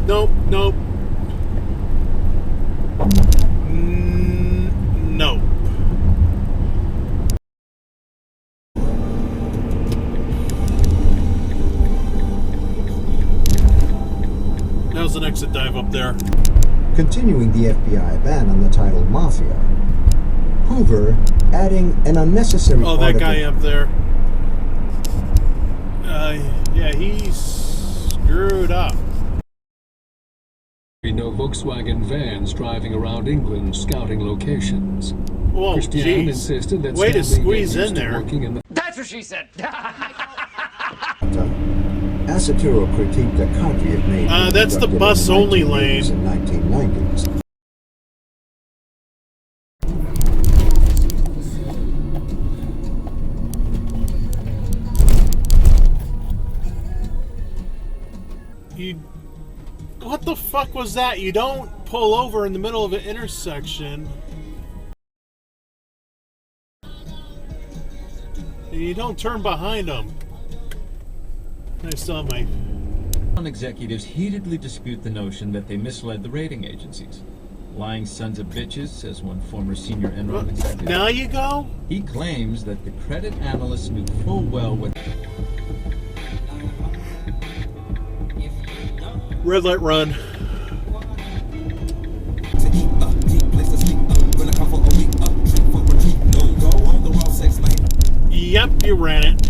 Nope, nope. Nope. How's the exit dive up there? Continuing the FBI ban on the title Mafia, Hoover adding an unnecessary Oh, that guy up there. Yeah, he's screwed up. No Volkswagen vans driving around England scouting locations. Whoa, Christiane insisted that way to Stanley squeeze get in used to there. working in the That's what she said. Asaturo critiqued the country it made. That's the bus-only lane. In 1990s. What the fuck was that? You don't pull over in the middle of an intersection. And you don't turn behind them. I still have my... Executives heatedly dispute the notion that they misled the rating agencies. Lying sons of bitches, says one former senior Enron executive. Now you go? He claims that the credit analysts knew full well what... Red light run. Yep, you ran it.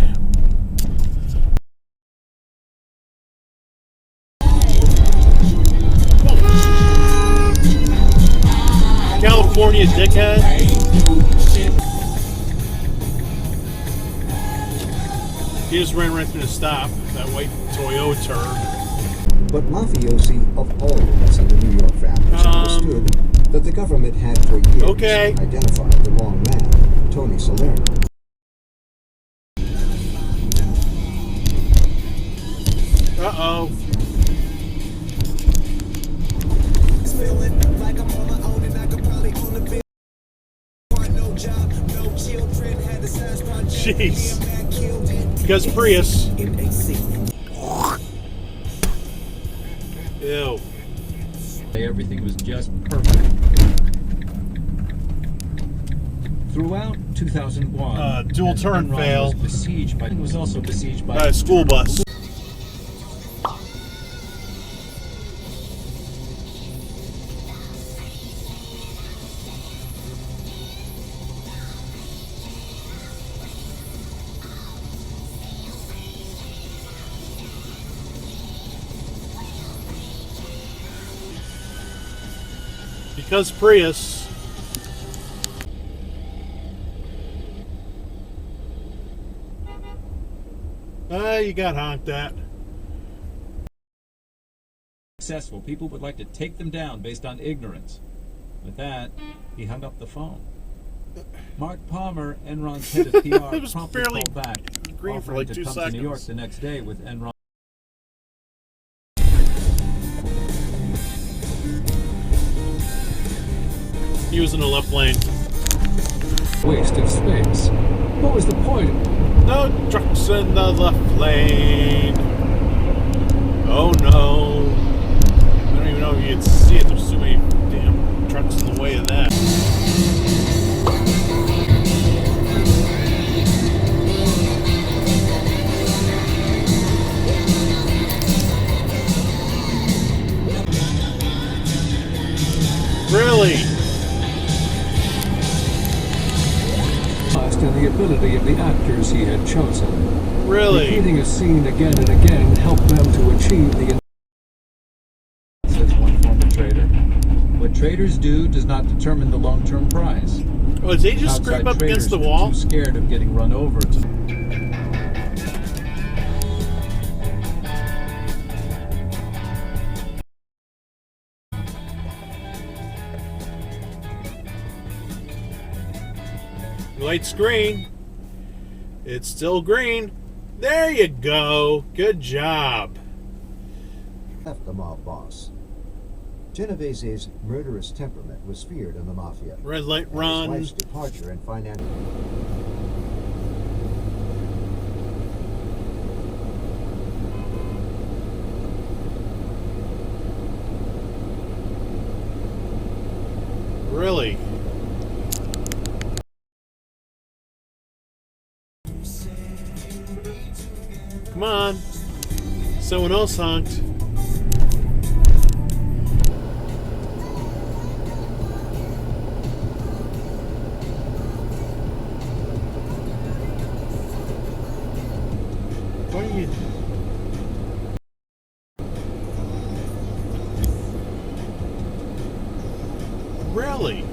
California dickhead. He just ran right through the stop. That white Toyota. But mafiosi of all levels in the New York families understood that the government had for years identified the wrong man, Tony Salerno. Uh-oh. Jeez. Because Prius. Ew. Everything was just perfect. Throughout 2001, dual turn Enron fail. Was also besieged by a school bus. Because Prius. You got honked at. Successful people would like to take them down based on ignorance. With that, he hung up the phone. Mark Palmer, Enron's head of PR, It was promptly barely called back, green for offering like to 2 come seconds. to New York the next day with Enron. He was in the left lane. waste of space. What was the point? No trucks in the left lane. Oh no. I don't even know if you can see it. There's too many damn trucks in the way of that. Really? And the ability of the actors he had chosen. Really? Repeating a scene again and again helped them to achieve the... Says one former trader. What traders do does not determine the long-term prize. Oh, did they just Outside scrape up against the traders wall? are too scared of getting run over to... Light's green. It's still green. There you go. Good job. Left the mob boss. Genovese's murderous temperament was feared in the mafia. Red light And run. his wife's departure and financial... Really? Come on. Someone else honked. What are you... Really?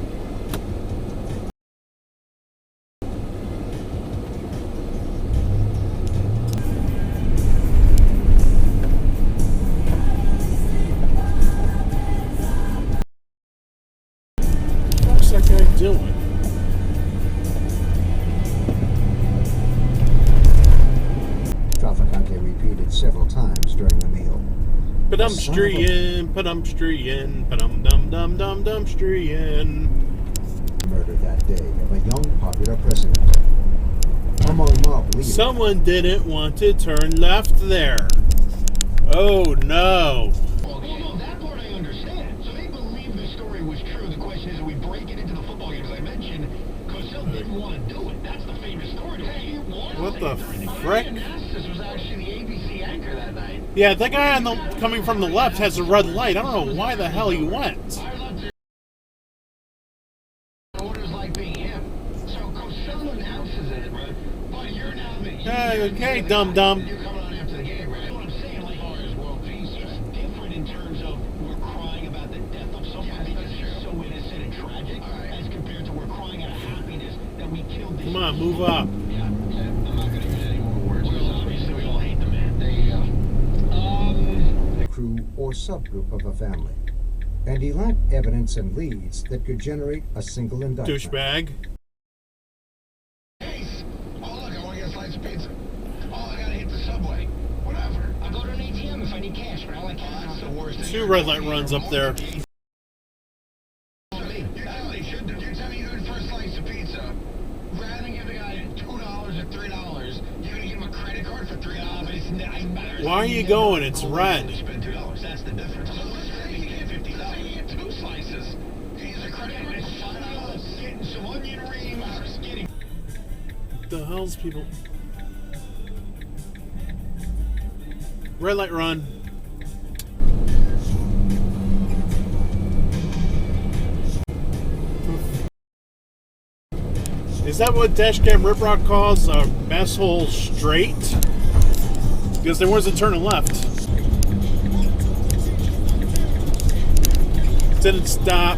What's that guy doing? Trafficante repeated several times during the meal. Padumstrian, padumstrian, padum-dum-dum-dum-dumstrian. Murder that day of a young popular president. Among mob leaders. Someone didn't want to turn left there. Oh no. Well, no, that part I understand. So they believe the story was true. The question is, are we breaking into the football game? As I mentioned, Cosell didn't want to do it. That's the famous story. Hey, What the frick? This was actually the ABC anchor that night. Yeah, that guy on the coming from the left has a red light. I don't know why the hell he went. Orders like being him. So Cosell announces it, right? But you're now the... Okay, dum-dum. You're coming on after the game, right? What I'm saying, like, as far as world peace, it's different in terms of we're crying about the death of someone because he's so innocent and tragic, as compared to we're crying out of happiness that we killed this... Come on, move up. Yeah, I'm not going to use any more words. Well, obviously we all hate the man. There you go. Crew or subgroup of a family. And he lacked evidence and leads that could generate a single indictment. Douchebag. Oh, look, I want to get a slice of pizza. Oh, I got to hit the subway. Whatever. I'll go to an ATM if I need cash, but I like cash. That's the worst. Two red light runs up there. You know what they should do? You tell me you go for a slice of pizza. Rather than give the guy $2 or $3, you're going to give him a credit card for $3. Why are you going? It's red. Spend $2. That's the difference. So let's say you get $50. You get 2 slices. You use a credit card. It's $5. Getting some onion rings. Getting... What the hell's people? Red light run. Is that what Dashcam Riprock calls a mess hole straight? Because there wasn't turning left. Didn't stop.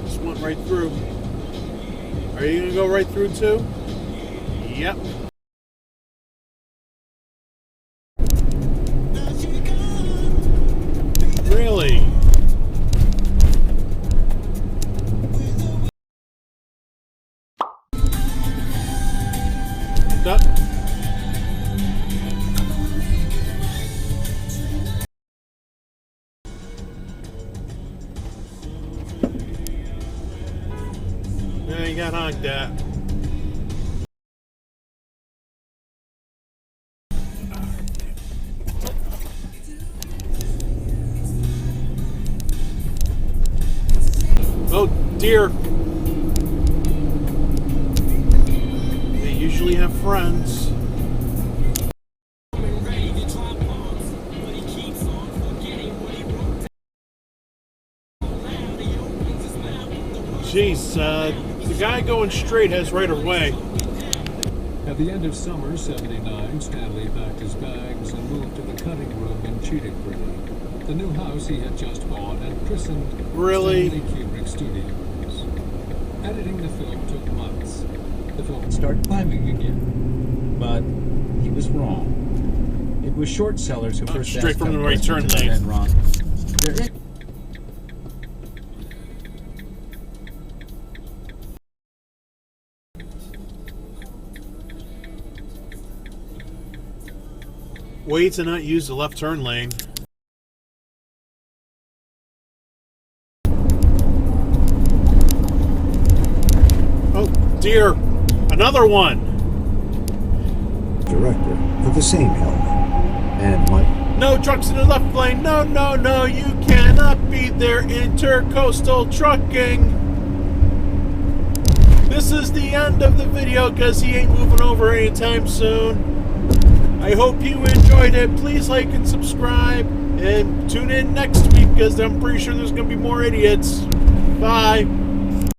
Just went right through. Are you gonna go right through too? Yep. Really? That. Yeah, you got honked at. Oh dear. They usually have friends. Jeez, the guy going straight has right of way. At the end of summer '79, Stanley packed his bags and moved to the cutting room in Cheatingbury, the new house he had just bought and christened Really? Stanley Kubrick Studios. Editing the film took months. The film would start climbing again. But he was wrong. It was short sellers who first straight asked from the tough right turn questions lane. about Enron. There is- Way to not use the left turn lane. Oh dear, another one. Director for the same help. And Mike... No trucks in the left lane. No, no, no. You cannot be there. Intercoastal trucking. This is the end of the video because he ain't moving over anytime soon. I hope you enjoyed it. Please like and subscribe. And tune in next week because I'm pretty sure there's going to be more idiots. Bye.